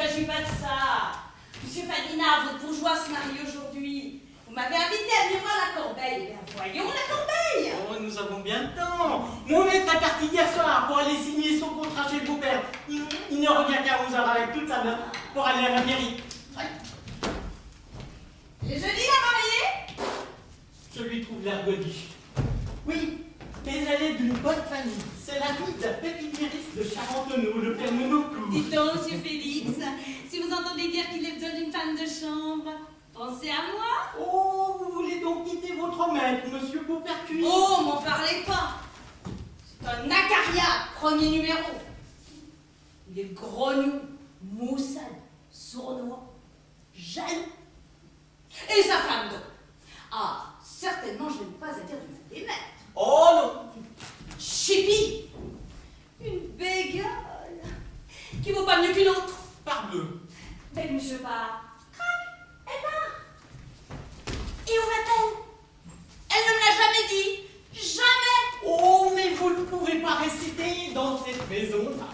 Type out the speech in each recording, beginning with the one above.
s'agit pas de ça. Monsieur Fadinard, votre bourgeois se marie aujourd'hui. Vous m'avez invité à venir voir la corbeille. Eh bien, voyons la corbeille. Oh, nous avons bien le temps. Mon maître est parti hier soir pour aller signer son contrat chez le beau-père. Il ne revient qu'à 11h avec toute sa meuf pour aller à la mairie. Le jeudi, la mariée? Je lui trouve l'air godiche. Oui, mais elle est d'une bonne famille. C'est la fille d'un pépiniériste de Charentonneau, le père Monoclou. Dites donc, monsieur Félix, si vous entendez dire qu'il est besoin d'une femme de chambre, pensez à moi. Oh, vous voulez donc quitter votre maître, monsieur Beaupertuis? Oh, m'en parlez pas. C'est un acaria, premier numéro. Il est grognon, maussade, sournois, jaloux. Et sa femme donc? Ah, certainement, je n'ai pas à dire de ma démêtre. Oh non! Chippie, une bégale qui vaut pas mieux qu'une autre. Parbleu! Mais monsieur part. Crac, elle part. Et où va-t-elle? Elle ne me l'a jamais dit. Jamais. Oh, mais vous ne pouvez pas réciter dans cette maison-là.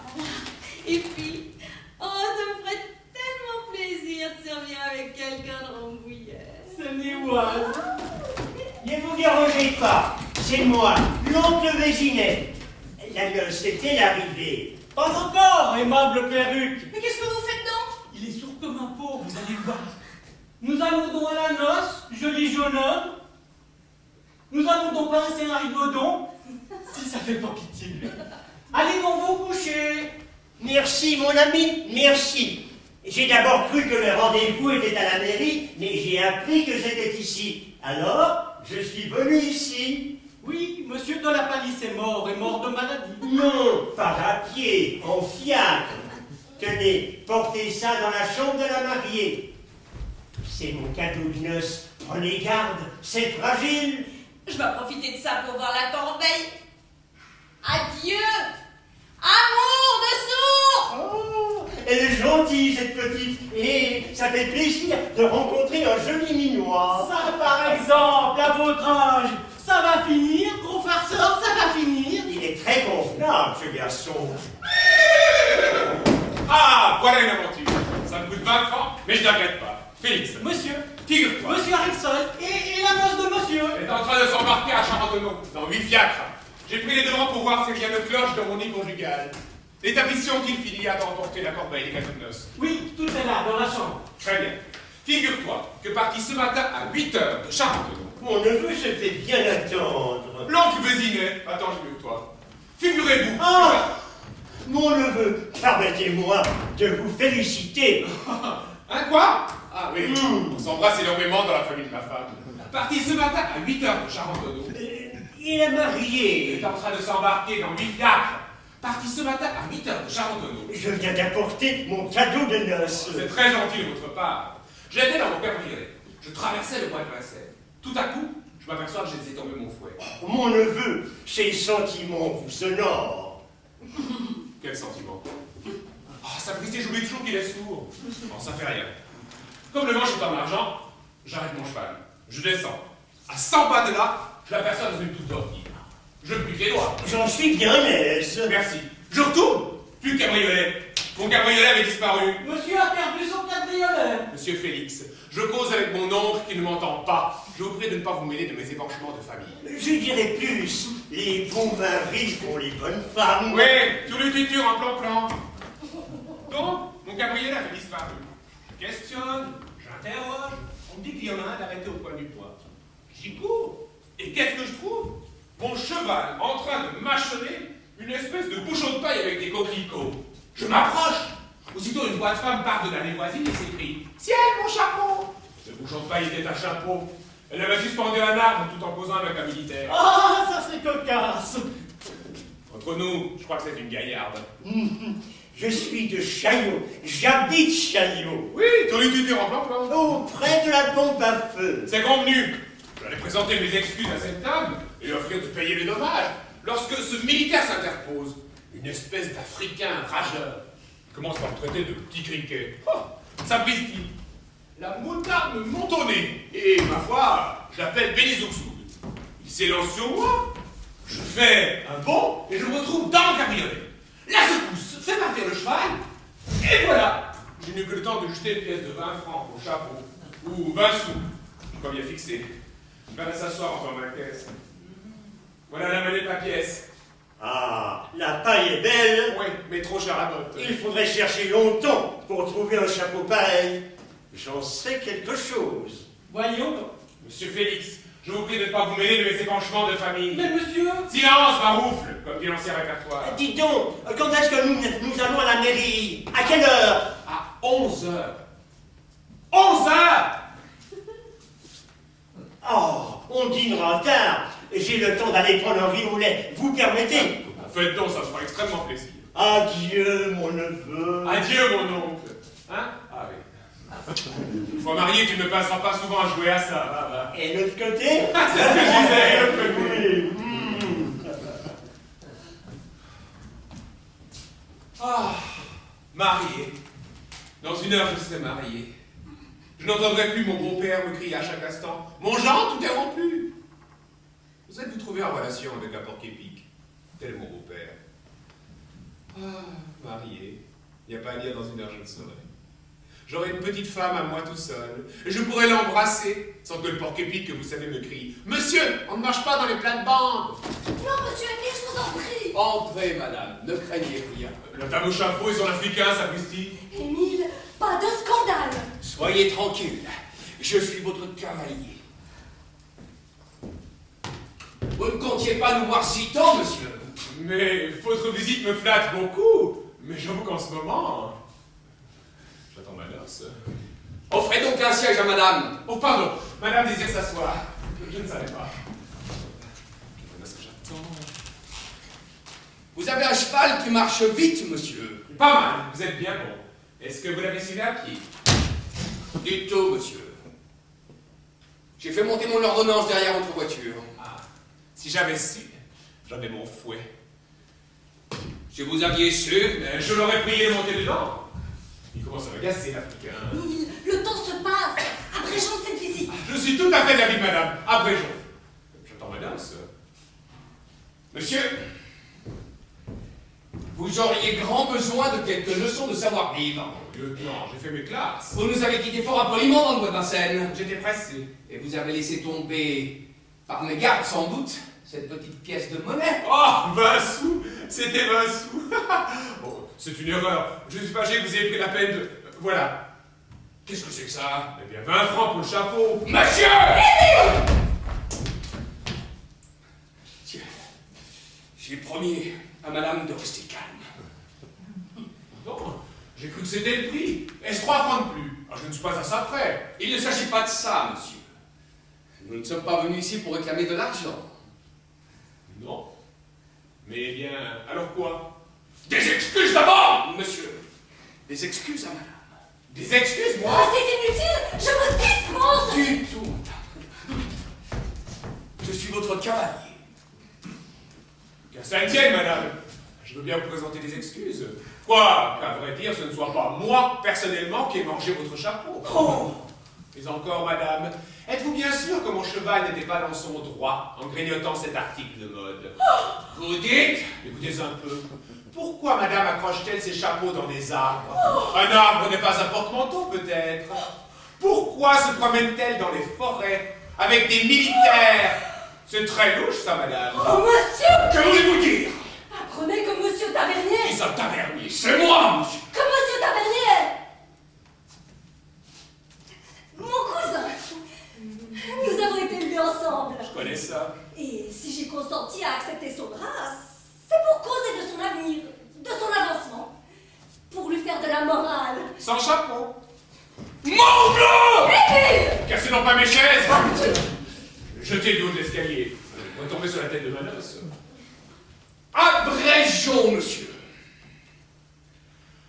Et puis, oh, ça me ferait tellement plaisir de servir avec quelqu'un de Rambouillet. Ce n'est oise. Ne vous dérangez pas, c'est moi, l'oncle Vésinet. La noce est-elle arrivée? Pas encore, aimable perruque. Mais qu'est-ce que vous faites donc? Il est sourd comme un pot, vous allez voir. Nous allons donc à la noce, joli jeune homme. Nous allons donc pincer un rigodon. Si ça fait pas pitié, lui. Allez donc vous coucher. Merci, mon ami, merci. J'ai d'abord cru que le rendez-vous était à la mairie, mais j'ai appris que c'était ici. Alors, je suis venu ici. Oui, monsieur de la Palisse est mort de maladie. Non, par à pied, en fiacre. Tenez, portez ça dans la chambre de la mariée. C'est mon cadeau de noces. Prenez garde, c'est fragile. Je vais profiter de ça pour voir la corbeille. Adieu. Amour de sourd. Oh, elle est gentille, cette petite. Et ça fait plaisir de rencontrer un joli minois. Ça, par exemple, à votre âge, ça va finir, gros farceur, ça va finir. Il est très convenable, ce garçon. Ah, voilà une aventure. Ça me coûte 20 francs, mais je ne regrette pas. Félix, Monsieur, figure-toi. monsieur Harrison, et la noce de monsieur. Elle est en train de s'embarquer à Charentonneau, dans 8 fiacres. J'ai pris les devants pour voir s'il y a une cloche dans mon nid conjugal. Les tapisseries ont-ils fini à emporter la corbeille des gâteaux de noces? Oui, tout est là, dans la chambre. Très bien. Figure-toi que parti ce matin à 8h de Charentonneau. Mon neveu se fait bien attendre. L'oncle Vésinet attend mieux que toi. Figurez-vous. Ah, mon neveu, permettez-moi de vous féliciter. Hein, quoi? Ah oui, Mm. on s'embrasse énormément dans la famille de ma femme. Parti ce matin à 8h de Charentonneau. Il est Il marié. est en train de s'embarquer dans 8 fiacres. Parti ce matin à 8h de Charentonneau. Je viens d'apporter mon cadeau de noces. C'est très gentil de votre part. J'étais dans mon cabriolet. Je traversais le bois de Vincennes. Tout à coup, je m'aperçois que j'ai laissé tomber mon fouet. Oh, mon neveu, ces sentiments vous honorent. Quel sentiment. Oh, sapristi, j'oublie toujours qu'il est sourd. Bon, ça fait rien. Comme le manche est en argent, j'arrête mon cheval. Je descends. À 100 pas de là, je l'aperçois dans une toute d'ortie. Je me pique les doigts. J'en suis bien aise. Merci. Je retourne. Plus de cabriolet. Mon cabriolet avait disparu. Monsieur a perdu son cabriolet. Monsieur Félix, je cause avec mon oncle qui ne m'entend pas. Je vous prie de ne pas vous mêler de mes épanchements de famille. Je dirais plus, les bons maris font les bonnes femmes. Oui, tout le tuture en plan-plan. Donc, mon cabriolet avait disparu. Je questionne, j'interroge. On me dit qu'il y en a un d'arrêté au coin du bois. J'y cours. Et qu'est-ce que je trouve? Mon cheval en train de mâchonner une espèce de bouchon de paille avec des coquelicots. Je m'approche. Aussitôt, une voix de femme part de l'allée voisine et s'écrie: Ciel, mon chapeau! Ce bouchon de paille était un chapeau. Elle avait suspendu un arbre tout en posant avec un militaire. Ah, ça c'est cocasse. Entre nous, je crois que c'est une gaillarde. Je suis de Chaillot, j'habite Chaillot, Oui, tourniture en plan-plan. auprès de la pompe à feu. C'est convenu. J'allais présenter mes excuses à cette dame et lui offrir de payer les dommages. Lorsque ce militaire s'interpose, une espèce d'Africain rageur, il commence par me traiter de petit criquet. Oh, sapristi. La moutarde me monte au nez et, ma foi, je l'appelle Bénizouxou. Il s'élance sur moi. Je fais un bond et je me retrouve dans mon cabriolet. La secousse fait partir le cheval et voilà, Je n'ai que le temps de jeter une pièce de 20 francs au chapeau. Ou 20 sous. Je crois bien fixé. Je vais aller s'asseoir en ma caisse. Voilà la monnaie de ma pièce. Ah, la paille est belle. Oui, mais trop cher à botte. Il faudrait chercher longtemps pour trouver un chapeau pareil. J'en sais quelque chose. Voyons. Monsieur Félix, je vous prie de ne pas vous mêler de mes épanchements de famille. Mais monsieur... Silence, Maroufle, comme dit l'ancien répertoire. Dites donc, quand est-ce que nous allons à la mairie? À quelle heure? À 11 heures. 11 heures! Oh, on dînera tard. J'ai le temps d'aller prendre un riz au lait. Vous permettez? Faites donc, ça me fera extrêmement plaisir. Adieu, mon neveu. Adieu, mon oncle. Hein? Ah oui. Une fois marié, tu ne passeras pas souvent à jouer à ça. Va. Et l'autre côté? C'est ce que je disais, l'autre côté. Ah, marié. Dans une heure, je serai marié. Je n'entendrai plus mon beau-père me crier à chaque instant. Mon Jean, tout est rompu. Vous êtes-vous trouvé en relation avec un porc-épic? Tel est mon beau-père. Ah, marié. Il n'y a pas à dire dans une heure, je ne saurais. J'aurai une petite femme à moi tout seul, et je pourrai l'embrasser, sans que le porc-épic que vous savez me crie « Monsieur, on ne marche pas dans les plates-bandes !» Non, monsieur Émile, je vous en prie. Entrez, madame, ne craignez rien. La dame au chapeau et son africain, sapristi. Émile, pas de scandale. Soyez tranquille, je suis votre cavalier. Vous ne comptiez pas nous voir si tôt, monsieur. Mais votre visite me flatte beaucoup. Mais j'avoue qu'en ce moment... J'attends ma noce. Offrez donc un siège à madame. Oh, pardon, madame désire s'asseoir. Je ne savais pas. Quelle noce que j'attends. Vous avez un cheval qui marche vite, monsieur. Pas mal, vous êtes bien bon. Est-ce que vous l'avez suivi à pied? Du tout, monsieur. J'ai fait monter mon ordonnance derrière votre voiture. Ah, si j'avais su, j'en ai mon fouet. Si vous aviez su... Je l'aurais prié de monter dedans. Il commence à m'agacer, l'Africain. Émile, le temps se passe. Abrégeons cette visite. Je suis tout à fait d'avis de madame. Abrégeons. J'attends ma noce. Monsieur, vous auriez grand besoin de quelques leçons de savoir-vivre. Lieutenant, j'ai fait mes classes. Vous nous avez quitté fort impoliment dans le bois de Vincennes. J'étais pressé. Et vous avez laissé tomber, par mégarde sans doute, cette petite pièce de monnaie. Oh, 20 sous. C'était 20 sous. Oh, c'est une erreur. Je suis fâché que vous ayez pris la peine de... Voilà. Qu'est-ce que c'est que ça? Eh bien, 20 francs pour le chapeau. Monsieur! Tiens, j'ai promis à madame de rester calme. Non, j'ai cru que c'était le prix. Est-ce 3 francs de plus? Ah, je ne suis pas à ça près. Il ne s'agit pas de ça, monsieur. Nous ne sommes pas venus ici pour réclamer de l'argent. Non. Mais eh bien, alors quoi? Des excuses d'abord, monsieur. Des excuses à madame. Des excuses, Oh, moi? c'est inutile. Je vous dispense. Du tout, madame. Je suis votre cavalier. Qu'à ça ne tienne, madame. Je veux bien vous présenter des excuses. Quoi qu'à vrai dire, ce ne soit pas moi, personnellement, qui ai mangé votre chapeau. Oh. Mais encore, madame, êtes-vous bien sûr que mon cheval n'était pas dans son droit en grignotant cet article de mode? Vous dites? Écoutez un peu. Pourquoi madame accroche-t-elle ses chapeaux dans des arbres? Un arbre n'est pas un porte-manteau, peut-être. Pourquoi se promène-t-elle dans les forêts avec des militaires? C'est très louche, ça, madame. Oh, monsieur. Que voulez-vous dire? Apprenez que monsieur Tavernier. Qui ça, tavernier? C'est moi, monsieur. Que monsieur Tavernier. Mon cousin. Nous avons été élevés ensemble. Je connais ça. Et si j'ai consenti à accepter son race, c'est pour causer de son avenir, de son avancement, pour lui faire de la morale. Sans chapeau. Mon blanc! Cassez donc pas mes chaises. Jetez du haut de l'escalier. On va tomber sur la tête de ma noce. Abrégeons, monsieur.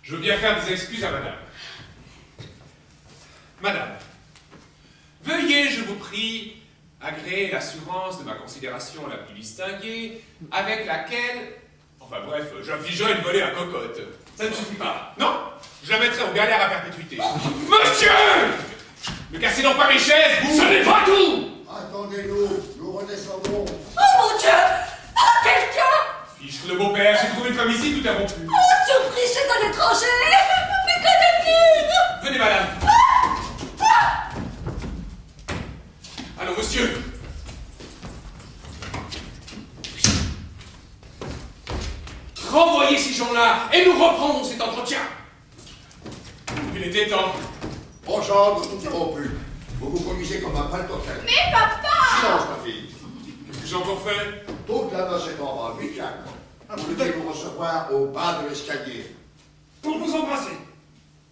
Je veux bien faire des excuses à madame. Madame, veuillez, je vous prie, agréer l'assurance de ma considération la plus distinguée, avec laquelle, enfin bref, j'infligerai une volée à cocotte. Ça ne suffit pas. Non, je la mettrai en galère à perpétuité. Monsieur! Ne cassez donc pas mes chaises, vous! Ce n'est pas tout! Attendez-nous, nous redescendons. Oh mon Dieu! Oh, quelqu'un! Fichtre le beau-père, j'ai trouvé une femme ici, tout est rompu. Oh, surprise chez un étranger! Mais que Venez, madame. Allons, monsieur. Renvoyez ces gens-là et nous reprendrons cet entretien. Il était temps. Bon genre, nous ne dirons plus. Vous vous conduisez comme un paltotel. Mais papa! Silence, ma fille. Qu'est-ce que j'ai encore fait? Toute la noce est en bas, oui, Jacques. Vous devez vous recevoir au bas de l'escalier. Pour vous embrasser.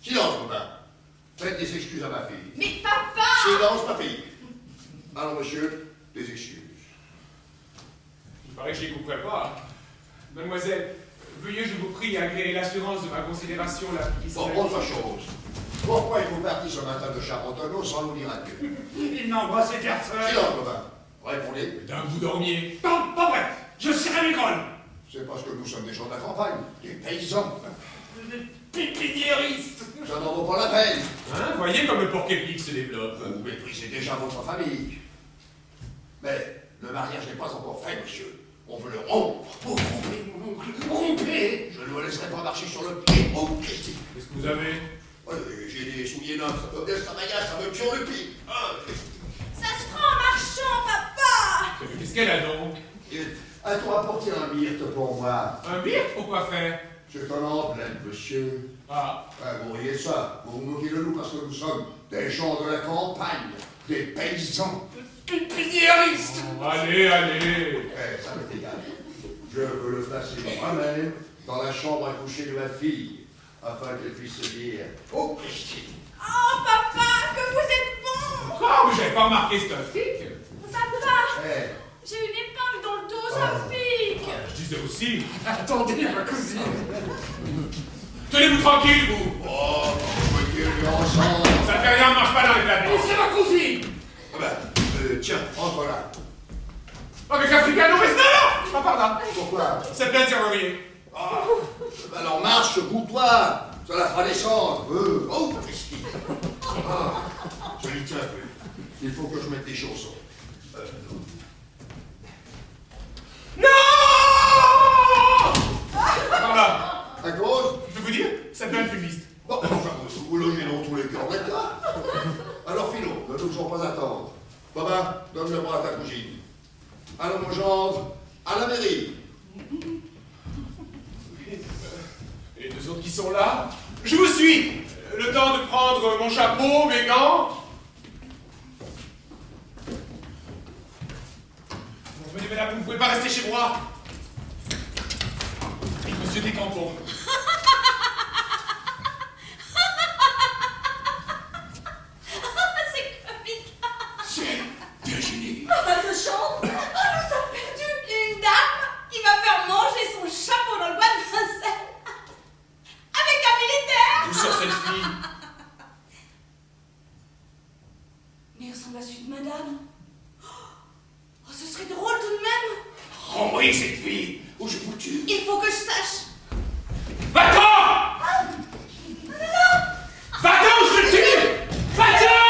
Silence, Robin. Faites des excuses à ma fille. Mais papa! Silence, ma fille. Alors, monsieur, des excuses. Il paraît que je les couperai pas. Mademoiselle, veuillez, je vous prie, agréer l'assurance de ma considération la plus Bon, autre chose. Pourquoi êtes-vous parti ce matin de Charentonneau sans nous dire adieu? Il n'a embrassé personne. Silence, Robin. Répondez. D'un vous dormiez. Non, pas vrai. Je serai l'école. C'est parce que nous sommes des gens de la campagne, des paysans. Pépiniériste. Ça n'en vaut pas la peine. Hein, voyez comme le porc épic se développe. Vous méprisez déjà votre famille. Mais le mariage n'est pas encore fait, monsieur. On veut le rompre. Oh, rompez, mon oncle, rompez. Je ne me laisserai pas marcher sur le pied. Oh, Christy. Qu'est-ce que vous avez? J'ai des souliers neufs. Ça m'agace, ça me tue le pied. Ça se prend en marchant, papa! Qu'est-ce qu'elle a donc? As-tu apporté un myrte pour moi? Un myrte? Pourquoi faire? C'est un emblème, monsieur. Ah. Vous voyez ça, vous vous moquez de nous parce que nous sommes des gens de la campagne, des paysans. Pépiniériste. Oh, allez, allez. Ça m'est égal. Je veux le placer moi-même dans la chambre à coucher de ma fille, afin qu'elle puisse se dire « Oh, Christine !» Oh, papa, que vous êtes bon! Ah, mais j'avais pas remarqué ce fric. Papa! Eh, J'ai une épingle dans le dos, ça me pique! Je disais aussi. Attendez, ma cousine. Tenez-vous tranquille, vous. oh, mettez-les ensemble. Ça fait rien, on marche pas dans les plateaux. C'est ma cousine. Ah ben, tiens, entre là. Avec l'Africain, reste là. Ah, pardon. Pourquoi? C'est plein de serrurier. Ah, alors marche, bouge-toi. Ça la fera descendre. Oh, Christine. Ah, je lui tiens un peu. Il faut que je mette des chaussons. Non! Par là. À cause? Je peux vous dire, c'est plein de fumistes. Bon, enfin, vous logez dans tous les cœurs d'État. Alors, Philo, ne nous faisons pas attendre. Baba, donne le bras à ta cousine. Allons, mon gendre, à la mairie. Et les deux autres qui sont là, je vous suis. Le temps de prendre mon chapeau, mes gants. Bon, venez, madame, vous ne pouvez pas rester chez moi. Et monsieur Descampons. C'est comique! C'est Virginie. Femme de chambre! Oh, nous sommes perdus! Une dame qui va faire manger son chapeau dans le bois de Vincennes! Avec un militaire! Où sort cette fille? Mais il ressemble à celui de madame. Oh, ce serait drôle tout de même! Renvoyez cette fille, ou je vous tue. Il faut que je sache! Va-t'en! Va-t'en ou je te tue! Va-t'en!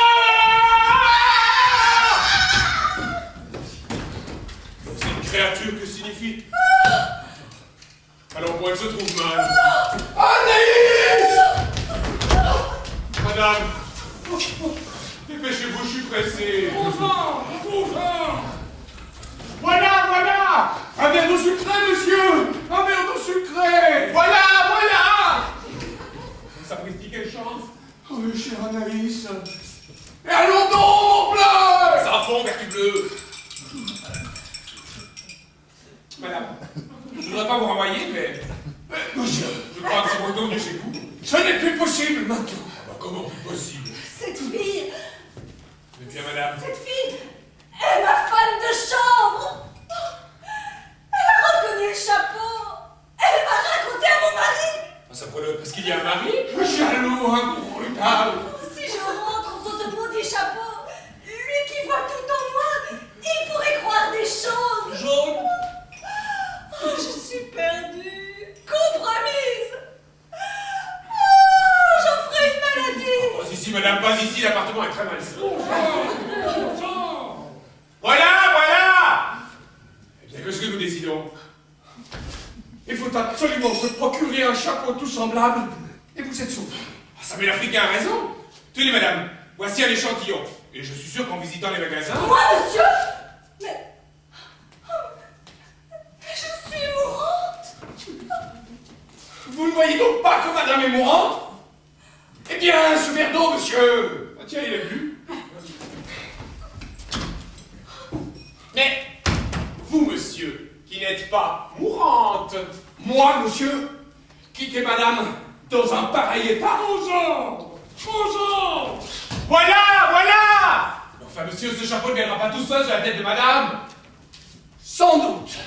Cette créature, que signifie? Alors, où elle se trouve mal? Anaïs! Madame! Dépêchez-vous, je suis pressé. Voilà, voilà! Un verre d'eau sucrée, monsieur! Un verre d'eau sucrée! Voilà, voilà! Sapristi, quelle chance! Oh, chère Anaïs! Et allons donc, mon bleu! Ça fond, vertu bleue! Madame, je ne voudrais pas vous renvoyer, mais... Monsieur, je crois que c'est retourné chez vous. Ce n'est plus possible, maintenant! Ah bah, comment plus possible? Cette fille! Eh bien, madame... Cette fille est ma femme de chambre! Elle a reconnu le chapeau! Elle m'a raconté à mon mari! Ah, ça pourrait parce qu'il y a un mari? Jaloux, un brutal! Si je rentre sous ce maudit chapeau, lui qui voit tout en moi, il pourrait croire des choses! Jaune! Oh, je suis perdue! Compromise! Oh, j'en ferai une maladie! Pas ici, madame, pas ici, l'appartement est très mal. Voilà, voilà! Eh bien, qu'est-ce que nous décidons? Il faut absolument se procurer un chapeau tout semblable et vous êtes sauvé. Ça met l'Africain a raison. Tenez, madame, voici un échantillon. Et je suis sûr qu'en visitant les magasins... Moi, monsieur? Mais... Je suis mourante. Vous ne voyez donc pas que madame est mourante? Eh bien, ce verre d'eau, monsieur. Ah, tiens, il a bu. Mais, Vous, monsieur, qui n'êtes pas mourante. moi, monsieur, quitter madame dans un pareil état? Bonjour! Voilà, voilà. Enfin, monsieur, ce chapeau ne viendra pas tout seul sur la tête de madame. Sans doute.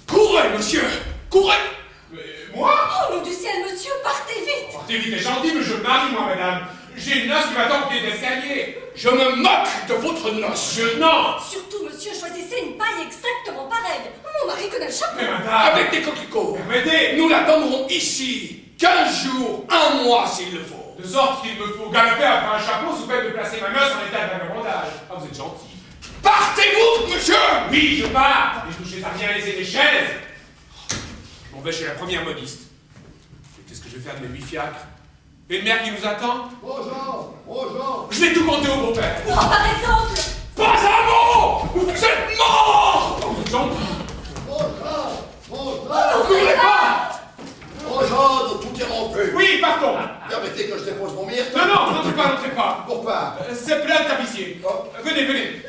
Courez, monsieur, courez! Mais moi? Oh, nom du ciel, monsieur, partez vite. Partez vite et gentil, mais je me marie, moi, madame. J'ai une noce qui m'attend au pied d'escalier. Je me moque de votre noce. Non. Surtout, monsieur, choisissez une paille exactement pareille. Mon mari connaît le chapeau. Mais madame. Avec des coquelicots. Permettez. Nous l'attendrons ici 15 jours, un mois s'il le faut. De sorte qu'il me faut galoper après un chapeau sous peine de placer ma noce en état de vagabondage. Ah, vous êtes gentil. Partez-vous, monsieur! Oui, je pars. Et touchez à bien laisser les chaises. Je m'en vais chez la première modiste. Et qu'est-ce que je vais faire de mes 8 fiacres? Et une mère qui nous attend? Bonjour, bonjour. Je vais tout compter au beau-père. Moi, par exemple. Pas un mot! Vous êtes mort! Oh, vous êtes gentil. Bonjour, bonjour. Ne courez pas! Bonjour, tout est rompu. Oui, partons. Permettez que je dépose mon myrte. Non, non, n'entrez pas, n'entrez pas. Pourquoi? C'est plein de tapissier. Oh. Venez, venez.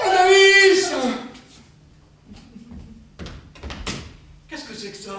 Anaïs! Qu'est-ce que c'est que ça?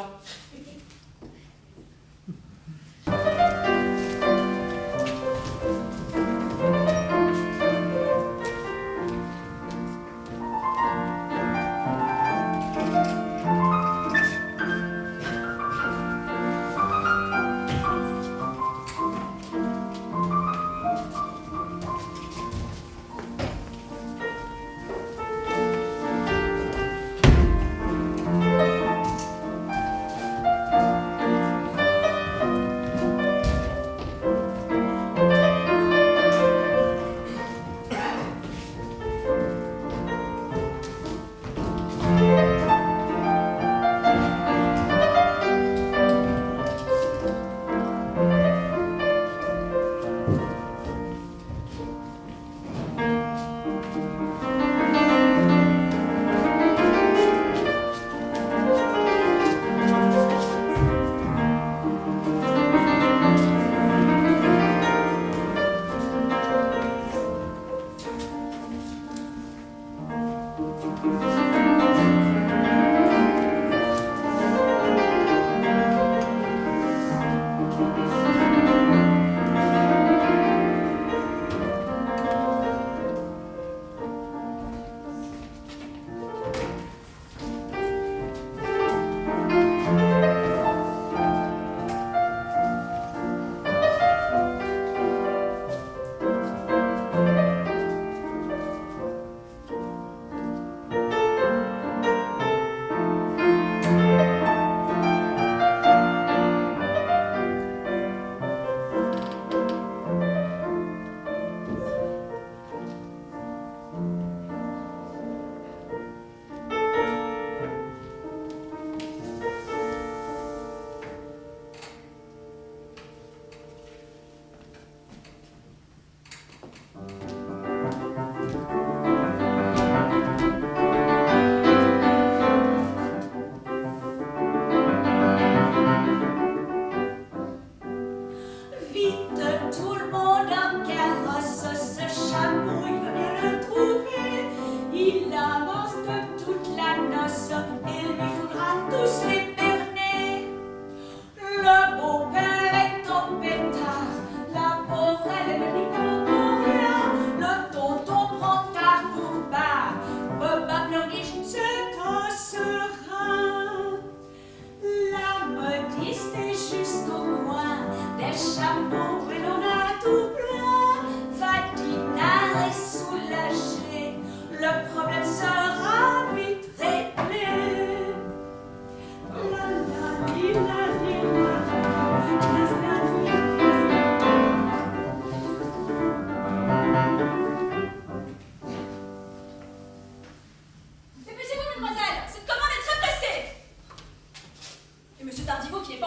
Tardivot qui n'est pas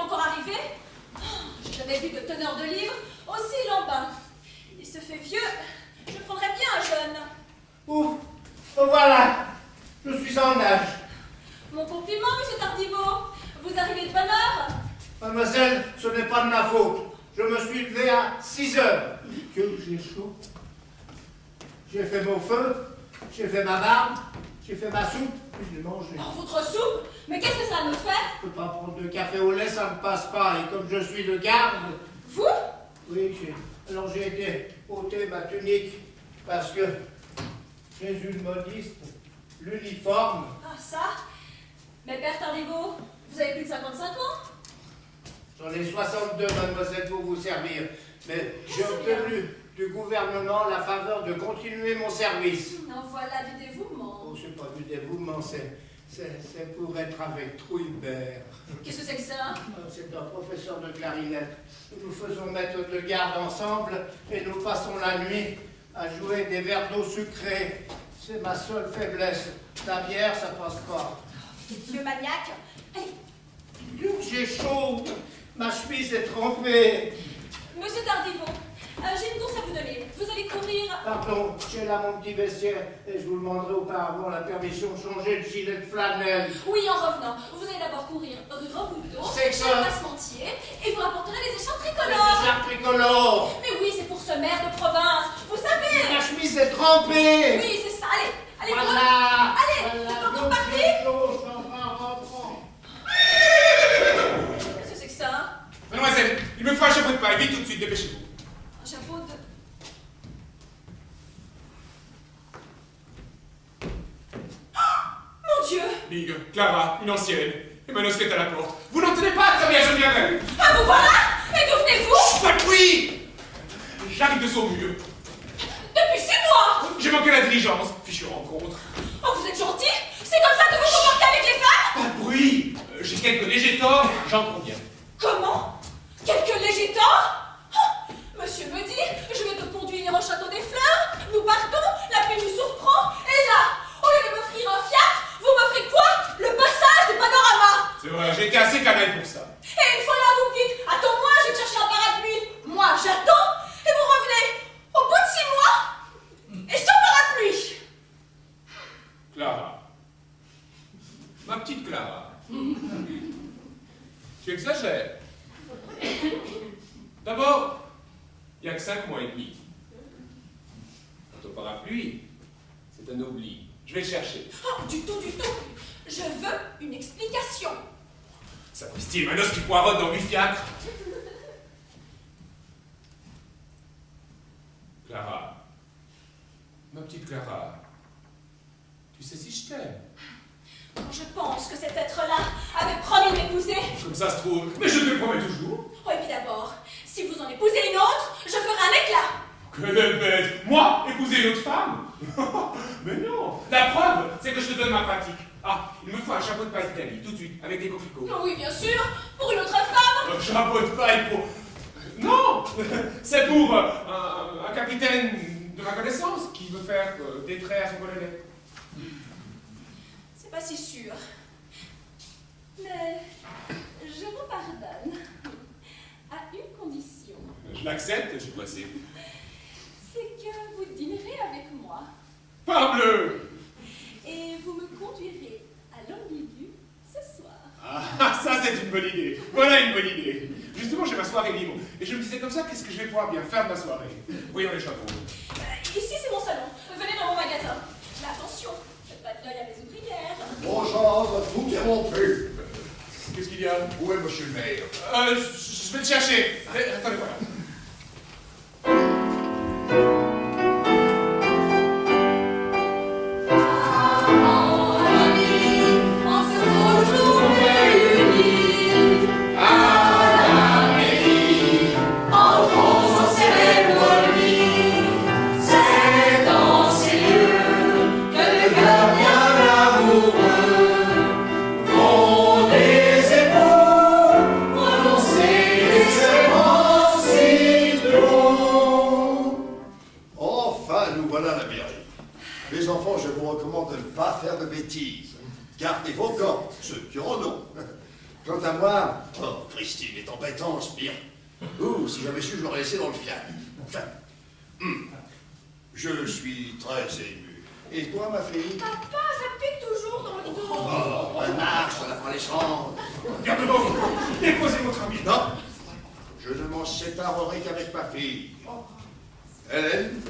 livre, aussi lambin. Il se fait vieux, je prendrais bien un jeune. Ouf, voilà, je suis en âge. Mon compliment, monsieur Tardivaux. Vous arrivez de bonne heure? Mademoiselle, ce n'est pas de ma faute. Je me suis levé à 6 heures. Dieu, j'ai chaud. J'ai fait mon feu, j'ai fait ma barbe, j'ai fait ma soupe, puis je l'ai mangé. Oh, votre soupe? Mais qu'est-ce que ça nous fait? Je ne peux pas prendre de café au lait, ça ne passe pas. Et comme je suis de garde... Vous? Oui, alors j'ai été ôter ma tunique parce que Jésus le modiste, l'uniforme... Ah, ça? Mais père Tardivaux, vous avez plus de 55 ans? J'en ai 62, mademoiselle, pour vous servir. Mais j'ai obtenu du gouvernement la faveur de continuer mon service. En voilà du dévouement. Oh, c'est pas du dévouement, c'est pour être avec Trouillebert. Qu'est-ce que c'est que ça? C'est un professeur de clarinette. Nous faisons maître de garde ensemble et nous passons la nuit à jouer des verres d'eau sucrée. C'est ma seule faiblesse. La bière, ça passe pas. Vieux maniaque. Allez. Dieu, j'ai chaud. Ma chemise est trempée. Monsieur Tardivaux, j'ai une course à vous donner. Vous allez courir. Pardon, j'ai là mon petit vestiaire et je vous demanderai auparavant la permission de changer de gilet de flanelle. Oui, en revenant, vous allez d'abord courir rue Rambourdeau, C'est chez ça. le Passementier, et vous rapporterez des écharpes Les tricolores. écharpes tricolores. Mais oui, c'est pour ce maire de province. Vous savez. Ma chemise est trempée. Oui, c'est ça. Allez, allez. Voilà. Allez, Voilà. c'est encore Donc, parti. j'ai chaud, je suis en train de reprendre. Qu'est-ce que c'est que ça? Mademoiselle, il me faut un chapeau de paille, vite tout de suite, dépêchez-vous. Un chapeau de... Mon Dieu! Big, Clara, une ancienne, et Manos est à la porte. Vous n'entendez pas? Très bien, je viendrai. Ah, vous voilà! Et d'où venez-vous? Pas de bruit! J'arrive de Saumur. Depuis 6 mois! J'ai manqué la diligence. Fichue rencontre. Oh, vous êtes gentil? C'est comme ça que vous vous comportez avec les femmes? Pas de bruit! J'ai quelques légers torts, j'en conviens. Comment? Quelques légers torts? Oh, monsieur me dit, je vais te conduire au château des Fleurs, nous partons, la pluie nous surprend, et là, au lieu de m'offrir un fiacre, vous m'offrez quoi? Le passage du panorama! C'est vrai, j'ai été assez cannelle pour ça. Et une fois là, vous me dites, attends-moi, je vais te chercher un parapluie. Moi, j'attends, et vous revenez au bout de 6 mois, et sans parapluie. Clara. Ma petite Clara. Tu exagères. D'abord, il n'y a que 5 mois et demi. Quant au parapluie, c'est un oubli. Je vais le chercher. Oh, du tout, du tout. Je veux une explication. Sapristi, Manos qui poirote dans 8 fiacres. Clara. Ma petite Clara. Tu sais si je t'aime. Je pense que cet être-là avait promis de m'épouser. Comme ça se trouve. Mais je te le promets toujours. Oh, et puis d'abord, si vous en épousez une autre, je ferai un éclat. Quelle bête! Moi, épouser une autre femme? Mais non! La preuve, c'est que je te donne ma pratique. Ah, il me faut un chapeau de paille d'Italie, tout de suite, avec des coquelicots. Oh oui, bien sûr, pour une autre femme. Un chapeau de paille pour... Non! C'est pour un capitaine de ma connaissance qui veut faire des traits à son colonel. C'est pas si sûr. Mais je vous pardonne. À une condition. Je l'accepte, je suis pressé. C'est que vous dînerez avec moi. Parbleu! Et vous me conduirez à l'ambigu ce soir. Ah, ça c'est une bonne idée. Voilà une bonne idée. Justement, j'ai ma soirée libre. Et je me disais comme ça, qu'est-ce que je vais pouvoir bien faire de ma soirée? Voyons les chapeaux. Ici, c'est mon salon. Venez dans mon magasin. Mais attention, faites pas de l'œil à mes ouvrières. Bonjour, tout est rompu. Qu'est-ce qu'il y a? Où est monsieur le maire? Je vais le chercher. Attendez, voilà. Les enfants, je vous recommande de ne pas faire de bêtises. Gardez vos corps, ceux qui en ont. Quant à moi, oh, Christine est embêtante, Spire. Oh, si j'avais su, je l'aurais laissé dans le fiac. Enfin, je suis très ému. Et toi, ma fille? Papa, ça pique toujours dans le dos. Oh, elle marche, ça la fera descendre. Garde-moi, déposez votre ami. Non, je ne m'en séparerai qu'avec ma fille. Hélène?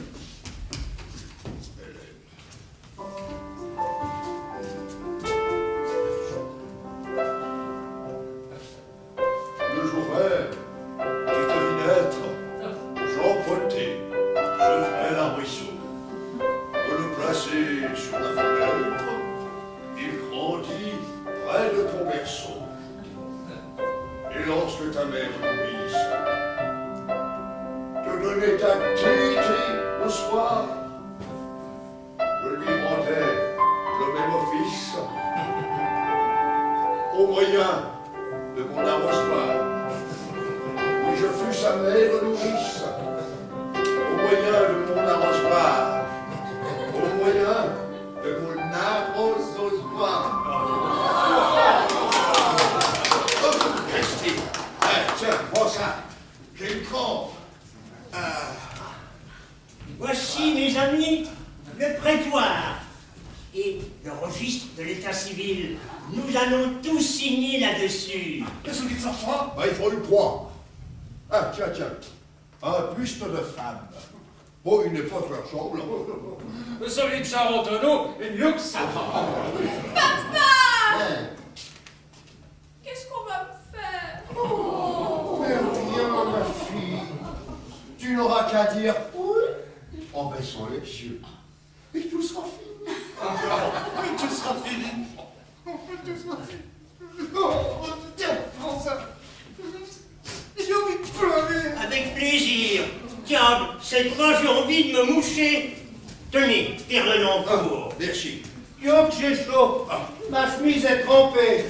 Le jour même, qui te vit naître, j'emportai, je ferai l'arbuisseau, de le placer sur la fenêtre, il grandit près de ton berceau. Et lorsque ta mère nourrice te donnait ta tétée au soir, je lui rendais le même office au moyen de mon arrosoir. Oui, je fus sa mère nourrice au moyen de mon arrosoir, au moyen de mon arrosoir. Christine, tiens, prends ça. J'ai une crampe. Voici, mes amis, le prétoire et le registre de l'état civil. Nous allons tous signer là-dessus. Qu'est-ce qu'il s'en fera? Il faut une croix. Ah, tiens. Un buste de femme. Bon, il n'est pas très ressemble. Celui de Charentonneau est mieux que ça. Papa! Qu'est-ce qu'on va me faire? Mais rien, ma fille. Tu n'auras qu'à dire oui en baissant les yeux. Et tout sera fini. Oui, tout sera fini. Tout sera fini. Oh, tiens, prends ça. J'ai envie de pleurer. Avec plaisir. Diable, cette fois j'ai envie de me moucher. Tenez, tire le Lencourt. Merci. Dieu que j'ai chaud. Ma chemise est trempée.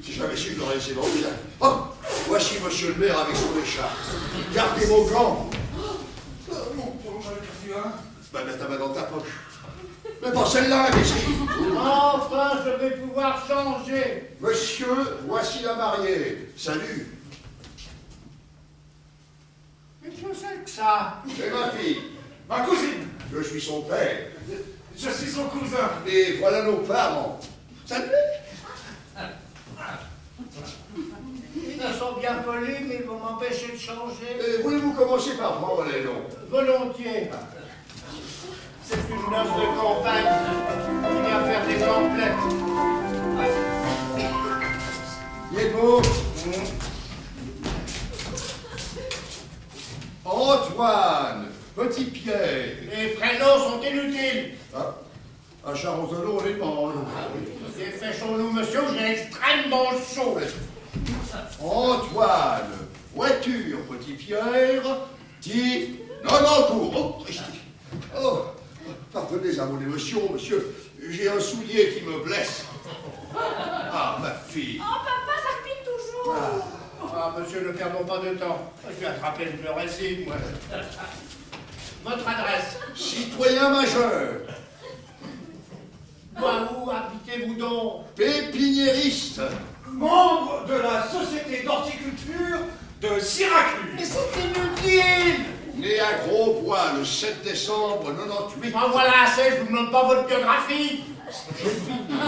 Si j'avais su, je l'aurais laissé dans le village. Oh, voici monsieur le maire avec son écharpe. Gardez vos gants. Mon pauvre, j'en ai perdu un. Bah, mets ta main dans ta poche. Mais pas celle-là, imbécile. Enfin, je vais pouvoir changer. Monsieur, voici la mariée. Salut. Mais que c'est que ça? C'est ma fille. Ma cousine. Je suis son père. Je suis son cousin. Et voilà nos parents. Salut. Ils sont bien polis, mais ils vont m'empêcher de changer. Voulez-vous commencer par prendre les noms? Volontiers. C'est une noce de campagne qui vient faire des emplettes. Diego. Antoine. Petit Pierre. Les prénoms sont inutiles. Ah, à Charentonneau, on les demande. Dépêchons-nous, monsieur, j'ai extrêmement chaud. Antoine. Voiture, Petit Pierre. Dit. Non, cours. Oh, Christy. Oh, pardonnez à mon émotion, monsieur. J'ai un soulier qui me blesse. Ah, ma fille. Oh, papa, ça pique toujours. Ah, monsieur, ne perdons pas de temps. Je vais attraper le pleurésie, moi. Votre adresse? Citoyen majeur. Où habitez-vous donc? Pépiniériste. Membre de la Société d'horticulture de Syracuse. Mais c'est inutile! Né à Grosbois le 7 décembre 98. En voilà assez, je vous demande pas votre biographie. J'ai fini.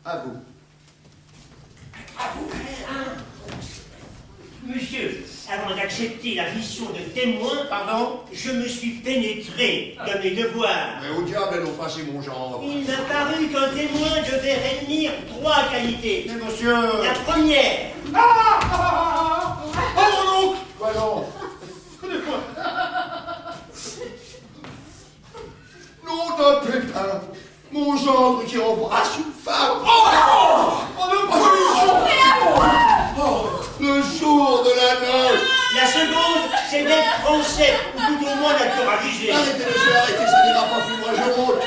À vous. Monsieur, avant d'accepter la mission de témoin, Pardon? je me suis pénétré de mes devoirs. Mais au diable, elles ont passé mon genre. Il m'a paru qu'un témoin devait réunir 3 qualités. Mais monsieur... La première, Oh mon oncle. Quoi donc? Nom d'un pépin. Mon gendre qui embrasse une femme. Le jour de la noce. la seconde, c'est d'être français, ou tout au moins naturalisé. Arrêtez, monsieur, arrêtez, ça n'ira pas plus loin. Je monte.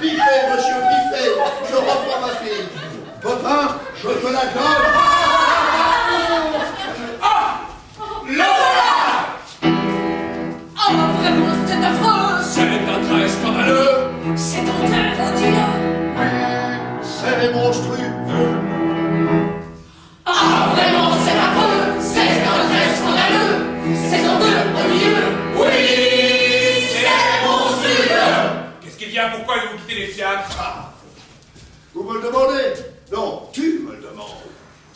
Biffez, monsieur, biffez. Je reprends ma fille. Papa, je te la donne. Oh, vraiment, c'est affreux. C'est un très scandaleux. C'est honteux, on dit-le. C'est monstrueux. Ah, vraiment, c'est affreux. C'est un très fiacres. Ah. Vous me le demandez? Non, tu me le demandes.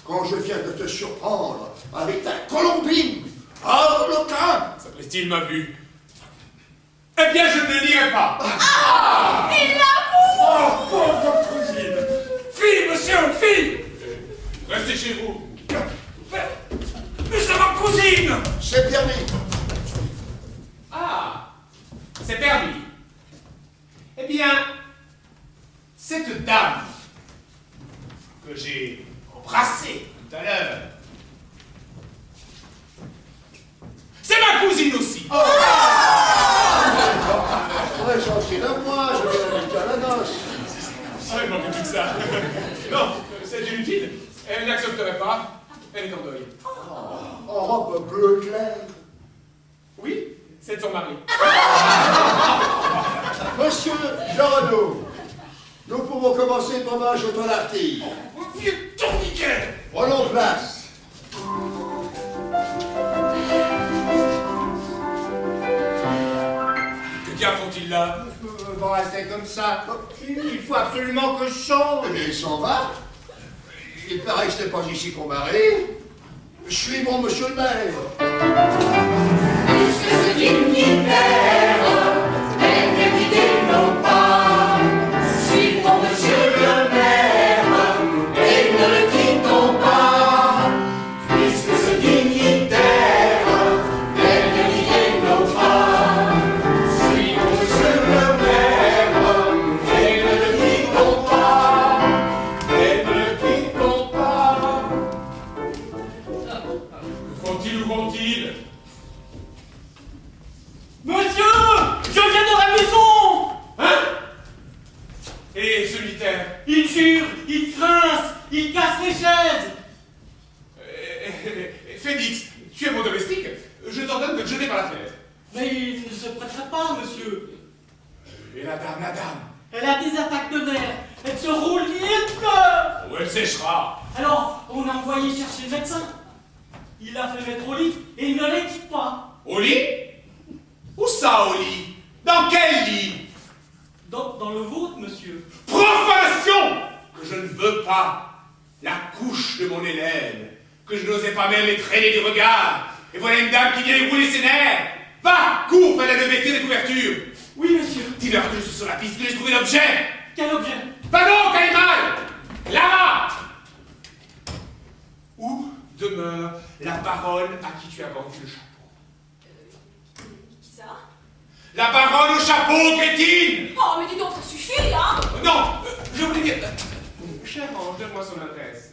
Quand je viens de te surprendre avec ta colombine, harlequin. Sapristi m'a vu. Eh bien, je ne le dirai pas. Et l'amour! Oh, pauvre cousine. Fille, monsieur, fille! Restez chez vous. Mais c'est ma cousine! C'est permis. Ah, c'est permis. Eh bien, cette dame que j'ai embrassée tout à l'heure, c'est ma cousine aussi. Très gentil de moi, je vais l'inviter à la noce. Ah, il manque plus que ça. Non, c'est inutile. Elle n'accepterait pas. Elle est en deuil. En robe bleu clair. Oui, c'est de son mari. Monsieur Jean-Renaud, nous pouvons commencer le hommage au tonartille. Vieux tourniquet! Prenons place. Que diable font-ils là? Bon, rester comme ça. Il faut absolument que je change. Eh bien, il s'en va. Il paraît que ce n'est pas ici qu'on marie. Je suis mon monsieur le maire. Puisque ce dignitaire est guidé nos pas, suivons monsieur le maire et ne le quittons pas. Puisque ce dignitaire est guidé nos pas, suivons monsieur le maire et ne le quittons pas. Et ne le quittons pas. Que font-ils ou vont-ils? Monsieur! Je viens de la maison! Hein? Et ce militaire? Il jure, il grince, il casse les chaises! Félix, tu es mon domestique. Je t'ordonne de te jeter par la fenêtre. Mais il ne se prêterait pas, monsieur. Et la dame, Elle a des attaques de nerfs, elle se roule et pleure! où elle séchera. Alors, on a envoyé chercher le médecin. Il l'a fait mettre au lit et il ne les quitte pas. Au lit? Où ça, au lit? Dans quel lit? Dans le vôtre, monsieur. Profanation que je ne veux pas. La couche de mon Hélène, que je n'osais pas même étreiner du regard. Et voilà une dame qui vient y rouler ses nerfs. Va, cours, fais la levée, tire les couvertures. Oui, monsieur. Dis-leur que je suis sur la piste, que j'ai trouvé l'objet. Quel objet? Va donc, animal! Là-bas! Où demeure la baronne à qui tu as vendu le chapeau? Qui ça? La baronne au chapeau, crétine! Oh, mais dis donc, ça suffit, hein? Non, je voulais dire... Cher ange, donne-moi son adresse.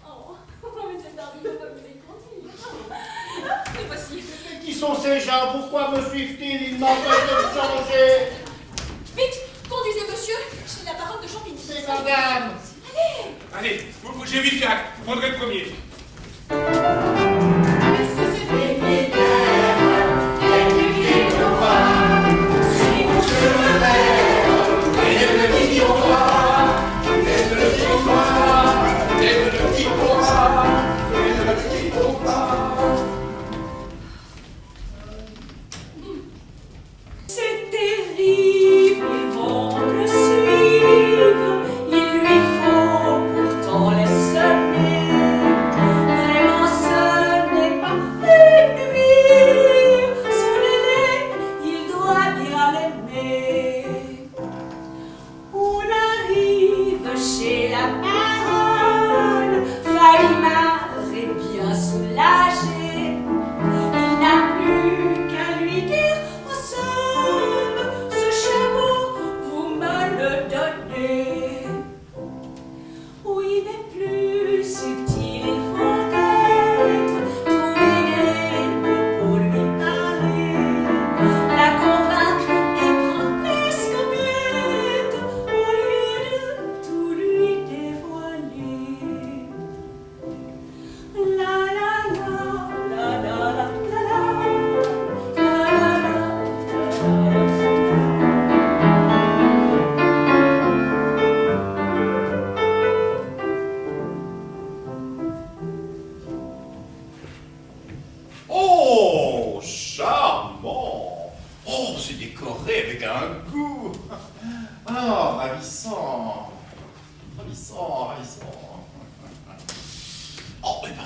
Oh, mais cette dame ne peut pas vous écouter. Et voici. Qui sont ces gens? Pourquoi me suivent-ils? Ils m'empêchent de me changer. Vite, conduisez monsieur chez la baronne de Champigny. C'est madame. Allez! Allez, j'ai 8 fiacres, vous prendrez le premier. Puisque ce dignitaire est guidé nos pas, suivons monsieur le maire et ne le quittons pas. Et ne le quittons pas. Et ne le quittons pas. Et ne le quittons pas. C'est terrible, ils vont le suivre. Il lui faut pourtant les semer. Vraiment seul.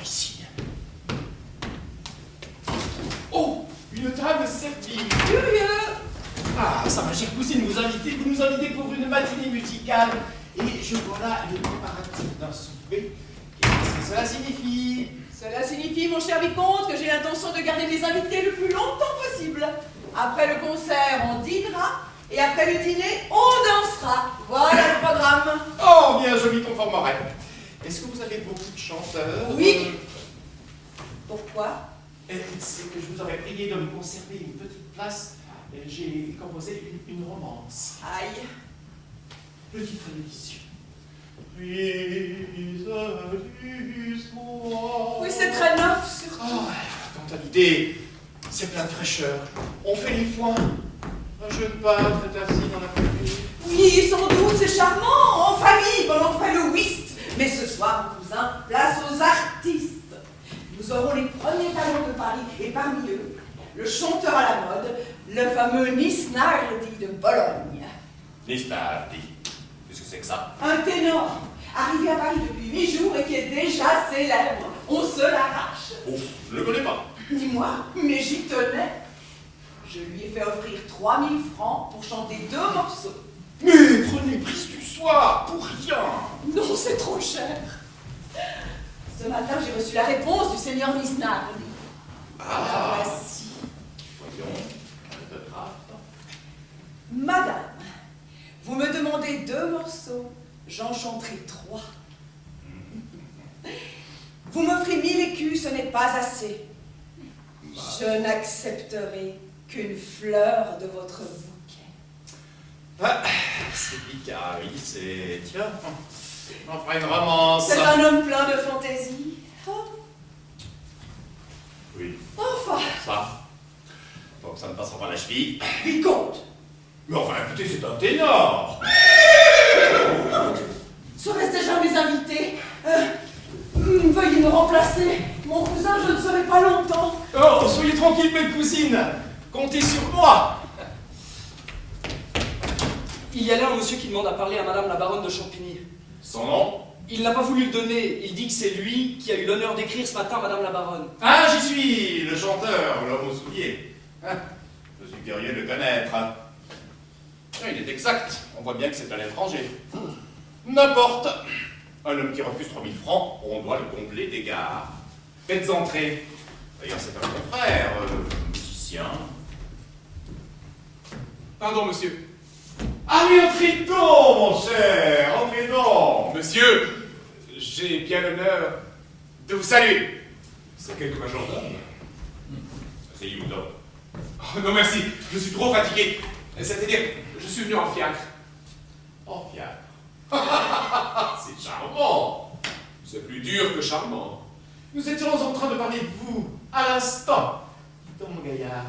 ici. Oh, une table servie. Curieux. Ah, Sa Majesté cousine, vous nous invitez pour une matinée musicale. Et je vois là les préparatifs d'un souper. Qu'est-ce que cela signifie? Cela signifie, mon cher vicomte, que j'ai l'intention de garder mes invités le plus longtemps possible. Après le concert, on dînera. Et après le dîner, on dansera. Voilà le programme. Oh, bien, je m'y conformerai. Est-ce que vous avez beaucoup de chanteurs? Oui. Pourquoi? C'est que je vous aurais prié de me conserver une petite place. J'ai composé une romance. Aïe. Petite réédition. Oui, c'est très neuf, surtout. Oh, quant à l'idée, c'est plein de fraîcheur. On fait les foins. Un jeu de pâte est assis dans la cuisine. Oui, sans doute, c'est charmant, en famille, comme on ferait le whist. Mais ce soir, mon cousin, place aux artistes. Nous aurons les premiers talents de Paris, et parmi eux, le chanteur à la mode, le fameux Nisnardi de Bologne. Nisnardi, qu'est-ce que c'est que ça? Un ténor, arrivé à Paris depuis 8 jours et qui est déjà célèbre. On se l'arrache. Ouf, je ne le connais pas. Dis-moi, mais j'y tenais. Je lui ai fait offrir 3000 francs pour chanter 2 morceaux. Mais prenez prise du soir, pour rien. Non, c'est trop cher. Ce matin, j'ai reçu la réponse du seigneur Nisnardi. La voici. Voyons, de grave. Madame, vous me demandez 2 morceaux, j'en chanterai 3. Vous m'offrez 1000 écus, ce n'est pas assez. Je n'accepterai qu'une fleur de votre bouquet. Ah, c'est Picard, oui, c'est... Tiens, on fera une romance. C'est un homme plein de fantaisie. Oh. Oui, Enfin, ça. Donc ça ne passera pas la cheville. vicomte, Mais enfin, écoutez, c'est un ténor. serait-ce déjà mes invités? Veuillez me remplacer. Mon cousin, je ne serai pas longtemps. Oh, soyez tranquille, belle cousine. Comptez sur moi. Il y a là un monsieur qui demande à parler à madame la baronne de Champigny. Son nom? Il n'a pas voulu le donner. Il dit que c'est lui qui a eu l'honneur d'écrire ce matin à madame la baronne. Ah, j'y suis, le chanteur, l'homme aux souliers. Je suis curieux de le connaître. Il est exact, on voit bien que c'est un étranger. N'importe. Un homme qui refuse 3000 francs, on doit le combler d'égards. Faites entrer. D'ailleurs, c'est un confrère, musicien. Pardon, monsieur. Ah oui, entrez donc, mon cher, entrez donc. Monsieur, j'ai bien l'honneur de vous saluer. C'est quelque majordome. Asseyez-vous donc. Oh, non, merci, je suis trop fatigué. C'est-à-dire, je suis venu en fiacre. En fiacre. C'est charmant. C'est plus dur que charmant. Nous étions en train de parler de vous, à l'instant. Dites donc, mon gaillard,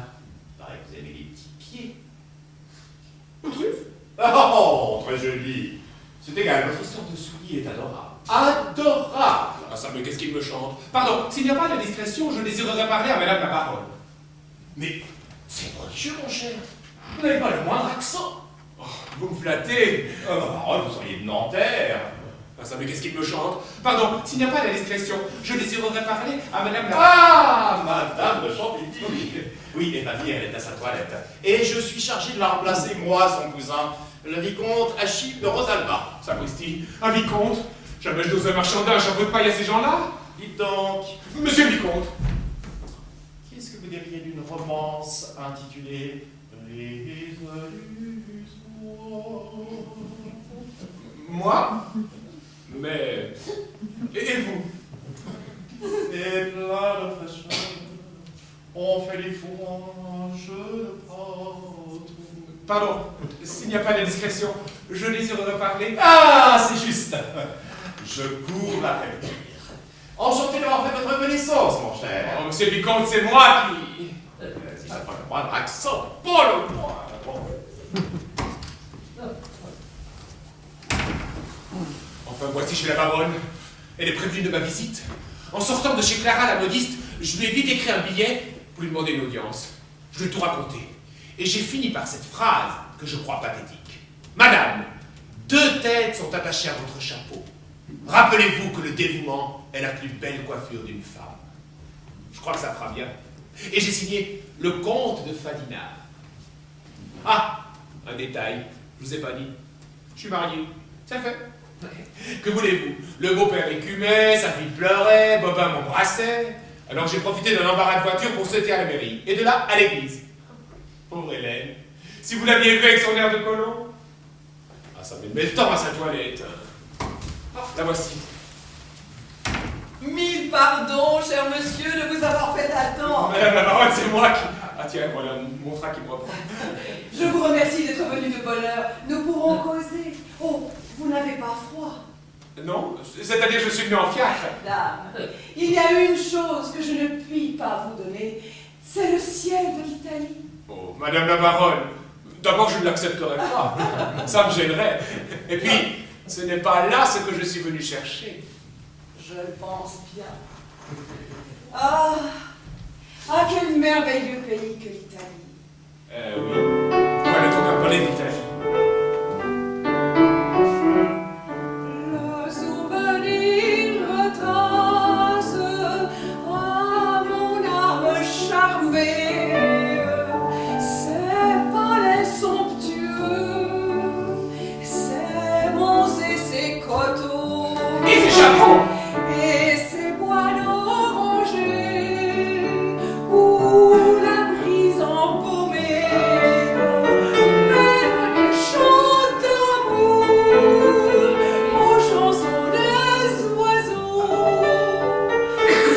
il paraît que vous avez des petits pieds. Une truffe? Oh, très joli. C'est égal, votre histoire de soulier est adorable. Adorable. Ah, ça, mais qu'est-ce qu'il me chante? Pardon, s'il n'y a pas de discrétion, je désirerais parler à madame la baronne. Mais c'est prodigieux, mon cher. Vous n'avez pas le moindre accent. Oh, vous me flattez. Vous seriez de Nanterre. Ah, ça, mais qu'est-ce qu'il me chante? Pardon, s'il n'y a pas de discrétion, je désirerais parler à madame la... Ah, madame de Champigny. Oui, et ma fille, elle est à sa toilette. Et je suis chargé de la remplacer, moi, son cousin, le vicomte Achille de Rosalba. Sapristi, un vicomte? Jamais je n'oserais marchander un chapeau de paille à ces gens-là? Dites donc, Monsieur le vicomte. qu'est-ce que vous diriez d'une romance intitulée Moi? Mais... Et vous? Et plein de fraîcheur, on fait les fourranges de pâte. Pardon, s'il n'y a pas de discrétion, je désirerais parler... Ah, c'est juste. Je cours la prévenir. Enchanté d'avoir fait votre connaissance, mon cher. Oh, monsieur le vicomte, c'est moi qui... Si ça n'a pas le moindre accent, pas le moindre. Enfin, voici chez la baronne. Elle est prévenue de ma visite. En sortant de chez Clara, la modiste, je lui ai vite écrit un billet pour lui demander une audience. Je lui ai tout raconté. Et j'ai fini par cette phrase que je crois pathétique. Madame, 2 têtes sont attachées à votre chapeau. Rappelez-vous que le dévouement est la plus belle coiffure d'une femme. Je crois que ça fera bien. Et j'ai signé le comte de Fadinard. Ah, un détail, je vous ai pas dit. Je suis marié, ça fait. Que voulez-vous? Le beau-père écumait, sa fille pleurait, Bobin m'embrassait. Alors j'ai profité d'un embarras de voiture pour sauter à la mairie. Et de là, à l'église. Pauvre Hélène, si vous l'aviez vu avec son air de colon. Ah, ça met le temps à sa toilette. Ah, la voici. Mille pardons, cher monsieur, de vous avoir fait attendre. Madame la baronne, c'est moi qui... Ah tiens, voilà, mon train qui me reprend. Je vous remercie d'être venu de bonne heure. Nous pourrons causer. Oh, vous n'avez pas froid. Non, c'est-à-dire je suis venu en fiacre. Dame, il y a une chose que je ne puis pas vous donner. C'est le ciel de l'Italie. Oh, madame la baronne, d'abord je ne l'accepterai pas. Ça me gênerait. Et puis, ce n'est pas là ce que je suis venu chercher. Je le pense bien. Ah, quel merveilleux pays que l'Italie. Oui. Voilà donc à parler d'Italie. Le souvenir retrace à mon âme charmée ces palais somptueux, ces monts et ces coteaux. Et ces chapeaux! Et ces bois d'orangers où la brise embaumée mène des chants d'amour aux chansons des oiseaux.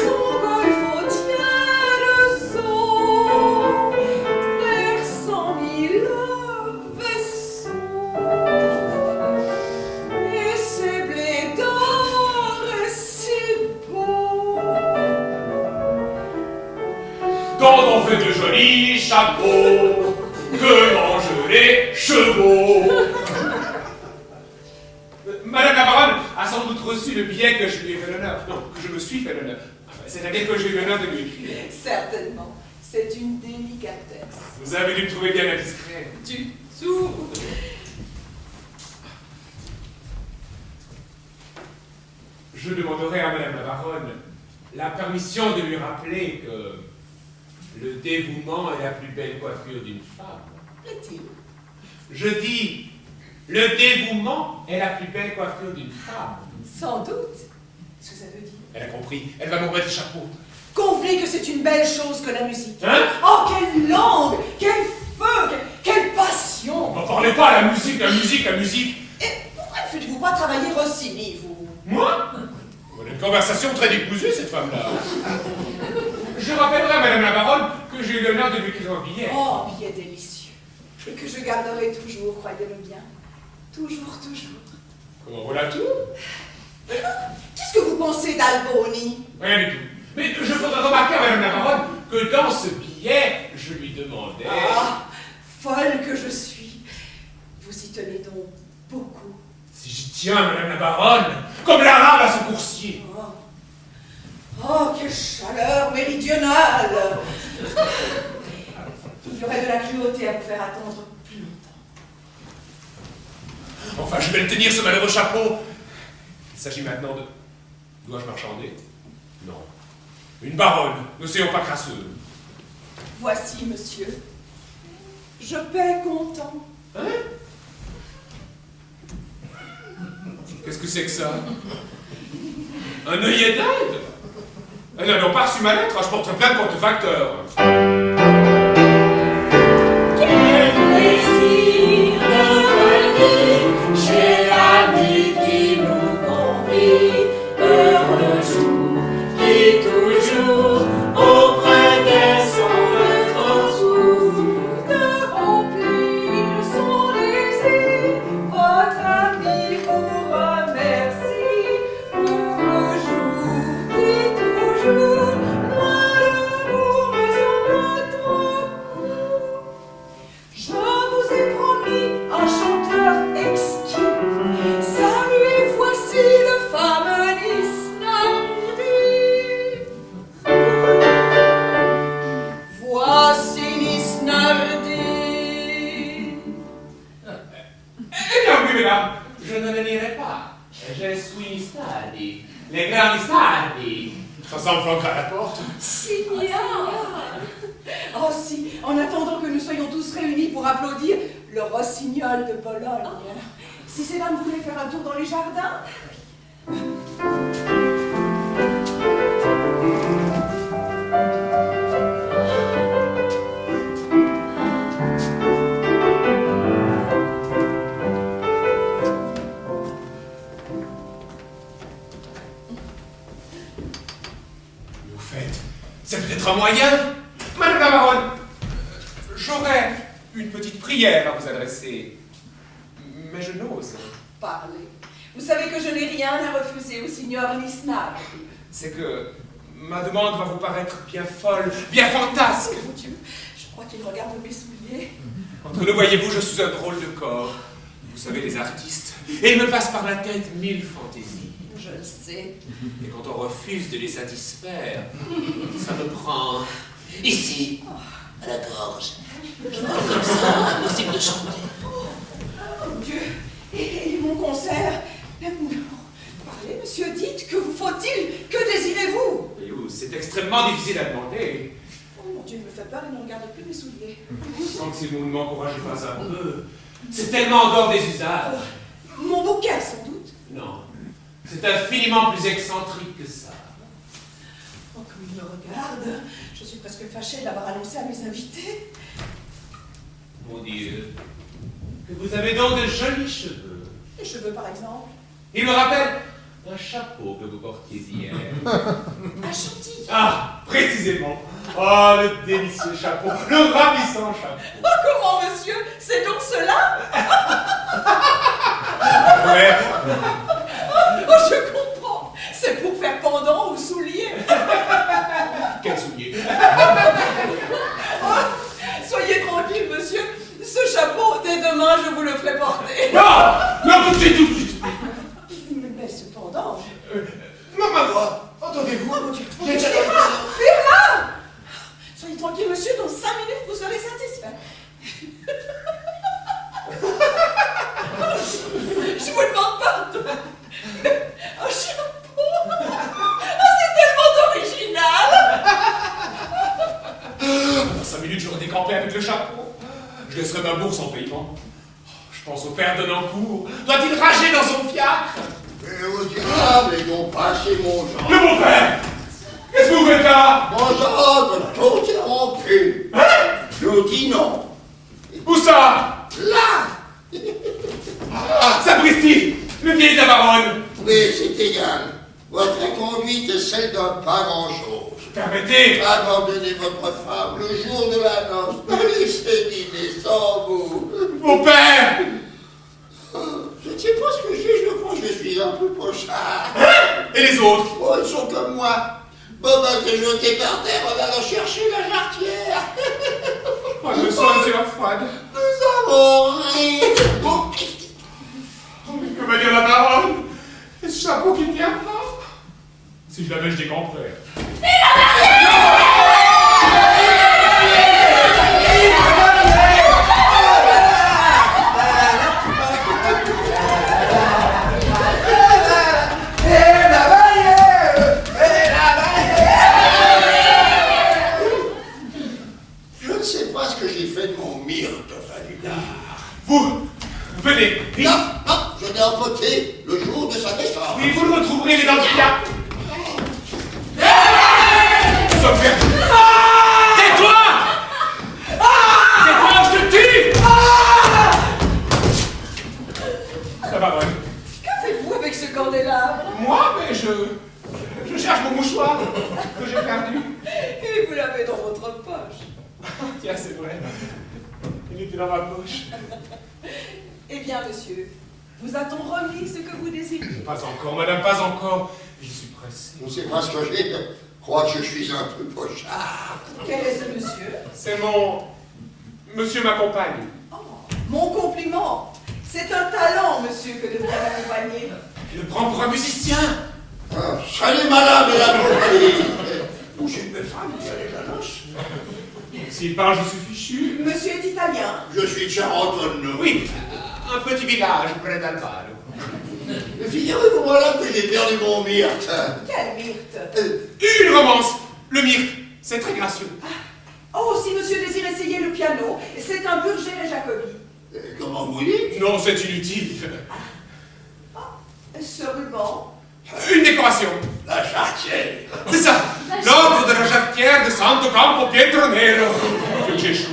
Son golfe au tiède son berçant mille vaisseaux. Et ces blés d'or si beaux. Quand on fait de jolis chapeaux, que mangent les chevaux. Madame la baronne a sans doute reçu le billet que je lui ai fait l'honneur. Non, que je me suis fait l'honneur. Enfin, c'est-à-dire que j'ai eu l'honneur de lui écrire. Certainement, c'est une délicatesse. Vous avez dû me trouver bien indiscret. Du tout. Je demanderai à madame la baronne la permission de lui rappeler que le dévouement est la plus belle coiffure d'une femme. Plaît-il? Je dis, le dévouement est la plus belle coiffure d'une femme. Sans doute. Qu'est-ce que ça veut dire? Elle a compris, elle va m'envoyer le chapeau. Convenez que c'est une belle chose que la musique. Hein? Oh, quelle langue, quel feu, quelle passion. N'en parlez pas, la musique, la musique, la musique. Et pourquoi ne faites-vous pas travailler Rossini, vous? Moi? On a une conversation très décousue, cette femme-là. Je rappellerai à madame la baronne que j'ai eu l'honneur de lui écrire un billet. Oh, billet délicieux. Et que je garderai toujours, croyez-le bien. Toujours, toujours. Comment, voilà tout? Qu'est-ce que vous pensez d'Alboni? Rien du tout. Mais je ferai remarquer à madame la baronne que dans ce billet, je lui demandais... Ah, folle que je suis. Vous y tenez donc beaucoup. Si j'y tiens, madame la baronne, comme l'arabe à son coursier. Oh, quelle chaleur méridionale. Il y aurait de la cruauté à vous faire attendre plus longtemps. Enfin, je vais le tenir, ce malheureux chapeau. Il s'agit maintenant de... Dois-je marchander? Non. Une baronne, ne soyons pas crasseux. Voici, monsieur. Je paie content. Hein? Qu'est-ce que c'est que ça? Un œillet d'Inde? Elle n'a pas reçu ma lettre, je porte plainte contre le facteur. Quel plaisir de venir chez l'ami qui nous convie. Heureux jour qui toujours auprès d'elle semble trop sourd. De remplir son désir, votre ami vous remercie. Heureux jour qui toujours loin de vous me semble trop court. Je vous ai promis un chanteur exquis. Saluez, voici le fameux Nisnardi. Ça me flanquera à la porte. Signal! Oh si, en attendant que nous soyons tous réunis pour applaudir le rossignol de Bologne. Si ces dames voulaient faire un tour dans les jardins. Au fait, c'est peut-être un moyen. Madame la baronne, j'aurais une petite prière à vous adresser. Mais je n'ose. Parlez. Vous savez que je n'ai rien à refuser au signor Lisnard. C'est que ma demande va vous paraître bien folle, bien fantasque. Mon Dieu, je crois qu'il regarde mes souliers. Entre nous, voyez-vous, je suis un drôle de corps. Vous savez, les artistes. Et il me passe par la tête 1000 fantaisies. Je le sais. Et quand on refuse de les satisfaire, ça me prend ici, à la gorge. Je parle comme ça, impossible de chanter. Oh mon Dieu, et mon concert. Parlez, monsieur, dites, que vous faut-il? Que désirez-vous? Voyez-vous, c'est extrêmement difficile à demander. Oh mon Dieu, il me fait peur, il ne regarde plus mes souliers. Je sens que ces mots ne m'encouragent pas un peu. C'est tellement en dehors des usages. Mon bouquet, sans doute. Non, c'est infiniment plus excentrique que ça. Oh, comme il me regarde. Je suis presque fâchée d'avoir annoncé à mes invités. Mon Dieu, que vous avez donc de jolis cheveux. Les cheveux, par exemple. Il me rappelle un chapeau que vous portiez hier. Un chantilly. Ah, précisément. Oh, le délicieux chapeau, le ravissant chapeau. Oh, comment, monsieur? C'est donc cela? Ouais. Oh, je comprends. C'est pour faire pendant aux souliers. Quel soulier? Oh, soyez tranquille, monsieur. Ce chapeau, dès demain, je vous le ferai porter. Non! Non, tout de suite, tout de suite. Mais cependant... Ma voix, entendez-vous? Oh mon Dieu, Firmin! Soyez tranquille, monsieur, dans 5 minutes, vous serez satisfait. Je vous demande pardon. Un chapeau! Oh, c'est tellement original! Dans 5 minutes, je redécamperai avec le chapeau. Je laisserai ma bourse en paiement. Je pense au père de Nancourt. Doit-il rager dans son fiacre? Mais au diable, et non pas chez mon genre. Le beau-père! Qu'est-ce que vous faites là? Mon genre, tout est rompu. Hein? Je dis non. Où ça? Là! Ah, sapristi! Le vieil de la baronne! Oui, c'est égal. Votre conduite est celle d'un pas grand-chose. Permettez! Abandonnez votre femme le jour de la noce. Me laissez dîner sans vous. Mon père! Je ne sais pas ce que je crois que je suis un peu pochard. Hein? Et les autres? Oh, ils sont comme moi. Boba s'est jeté par terre en allant chercher la jarretière. Oh, je sens les yeux froides. Nous avons ri. Oh, mais que va dire la baronne? Et ce chapeau qui ne tient pas? Si je l'avais, je décamperais. Je ne sais pas ce que j'ai fait de mon myrte, Faluna. Vous, venez, vite. Non, non, je l'ai empoté le jour de sa naissance. Oui, vous le retrouverez les dents de fiacre. Tais-toi! Tais-toi, je te tue! La baronne. Que faites-vous avec ce candélabre? Moi, mais je cherche mon mouchoir que j'ai perdu. Et vous l'avez dans votre poche. Tiens, c'est vrai. Il était dans ma poche. Eh bien, monsieur, vous a-t-on remis ce que vous désirez? Pas encore, madame, pas encore. Je suis pressé. Je ne sais pas ce que j'ai. Je crois que je suis un peu pochard. Quel est ce monsieur? C'est mon... Monsieur m'accompagne. Oh, mon compliment. C'est un talent, monsieur, que de bien accompagner. Il le prend pour un musicien. Ah, salut madame et la compagnie. Vous êtes une belle femme, vous allez la noce. S'il parle, je suis fichu. Monsieur est italien. Je suis de Charentonneau. Oui, un petit village près d'Albano. Figurez-vous voilà que j'ai perdu mon myrte. Quelle myrte? Une Une romance, le myrte, c'est très gracieux. Oh, si monsieur désire essayer le piano, c'est un Burger et Jacobi. Comment vous dites? Non, c'est inutile. Ce ruban. Une décoration. La charretière. C'est ça. L'ordre de la jarretière de Santo Campo Pietronero. Que j'échoue.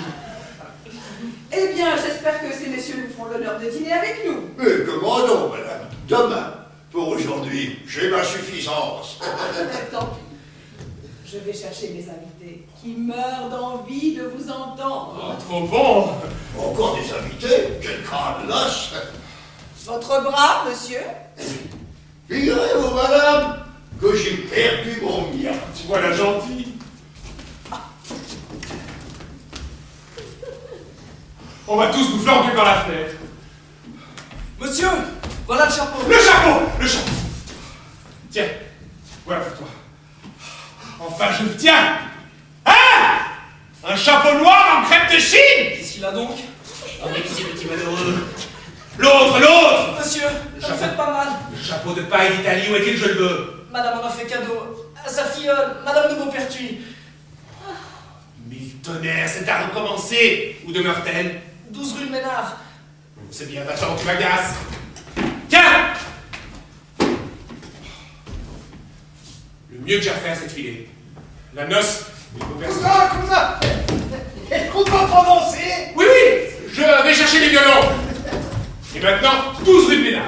Eh bien, j'espère que ces messieurs nous feront l'honneur de dîner avec nous. Mais comment non, madame? Demain. Pour aujourd'hui, j'ai ma suffisance. Tant pis. Je vais chercher mes invités, qui meurent d'envie de vous entendre. Oh, trop bon. Encore des invités? Quel crâne lâche! Votre bras, monsieur? Figurez-vous, madame, que j'ai perdu mon mien. Tu vois la gentille. On va tous nous flanquer par la fenêtre. Monsieur, voilà le chapeau. Le chapeau! Le chapeau! Tiens, voilà pour toi. Enfin, je le tiens! Hein? Un chapeau noir en crêpe de Chine! Qu'est-ce qu'il a donc? Avec ces petits malheureux. L'autre! Monsieur, ne me faites pas mal. Le chapeau de paille d'Italie, où est-il? Je le veux. Madame en a fait cadeau à sa filleule, Madame de Beaupertuis. Mille tonnerres, c'est à recommencer. Où demeure-t-elle? 12 rue de Ménard. C'est bien, va-t'en, tu m'agaces. Tiens! Le mieux que j'ai à faire, c'est de filer. La noce, il faut faire ça. Comme ça. Est-ce qu'on peut prononcer? Oui, oui, je vais chercher les violons. Et maintenant, 12 rue de Ménard.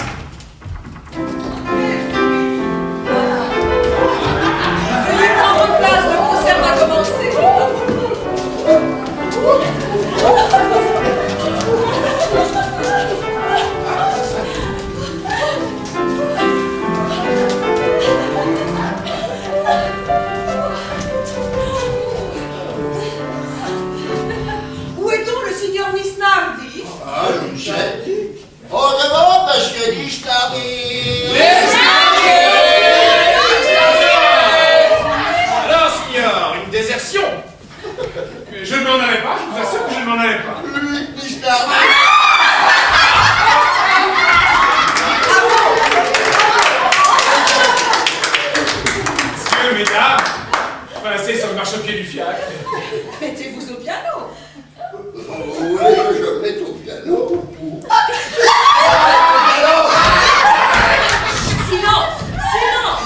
Veuillez prendre place, le concert va commencer. Où est-on, le signor Nisnardi? Ah, je ne sais. On demande, monsieur Nisnardi. Alors, signor, une désertion? Je ne m'en allais pas, je vous assure que je ne m'en allais pas. Lui, Nisnardi. Monsieur, mesdames, passez sur le marchepied du fiacre. Mettez-vous au piano. Vous voulez que je mette au piano? Silence! Silence!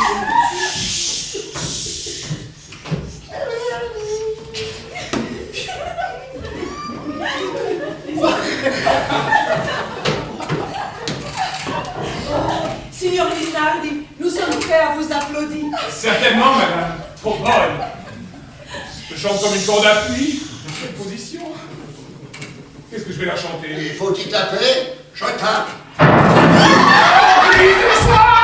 Signor Nisnardi, nous sommes prêts à vous applaudir. Certainement, madame. Trop bonne. Je chante comme une corde à pluie. Quelle position? Qu'est-ce que je vais la chanter? Il faut y taper. Je tape. Oui, c'est ça!